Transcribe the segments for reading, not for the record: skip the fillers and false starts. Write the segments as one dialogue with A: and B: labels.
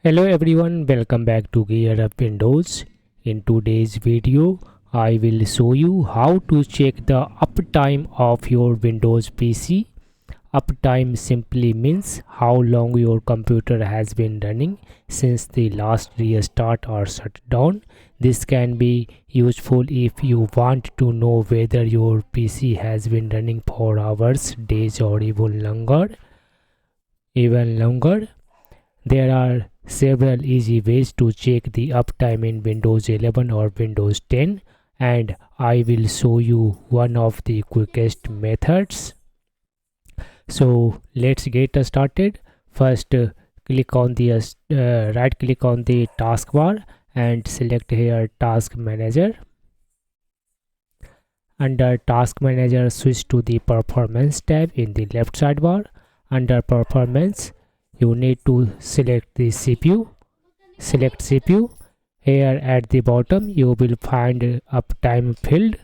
A: Hello everyone, welcome back to GearUpWindows. In today's video, I will show you how to check the uptime of your Windows PC. Uptime simply means how long your computer has been running since the last restart or shutdown. This can be useful if you want to know whether your PC has been running for hours, days or even longer. There are several easy ways to check the uptime in Windows 11 or Windows 10, and I will show you one of the quickest methods. So let's get started. First, click on the right click on the taskbar and select here Task Manager. Under Task Manager, switch to the Performance tab in the left sidebar. Under Performance, you need to select the CPU. Select CPU. Here at the bottom you will find uptime field.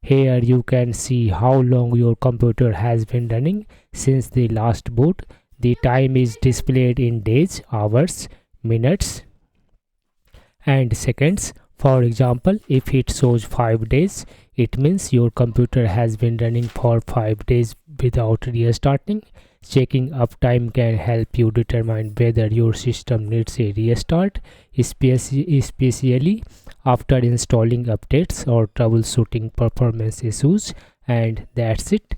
A: Here you can see how long your computer has been running since the last boot. The time is displayed in days, hours, minutes and seconds. For example, if it shows 5 days, it means your computer has been running for 5 days without restarting. Checking uptime can help you determine whether your system needs a restart, especially after installing updates or troubleshooting performance issues. And that's it.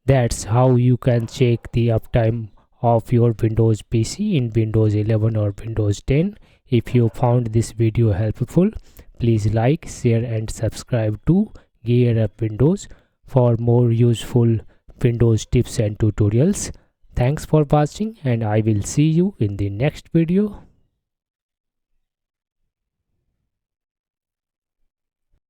A: That's how you can check the uptime of your Windows PC in Windows 11 or Windows 10. If you found this video helpful, please like, share and subscribe to GearUpWindows for more useful Windows tips and tutorials. Thanks for watching and I will see you in the next video.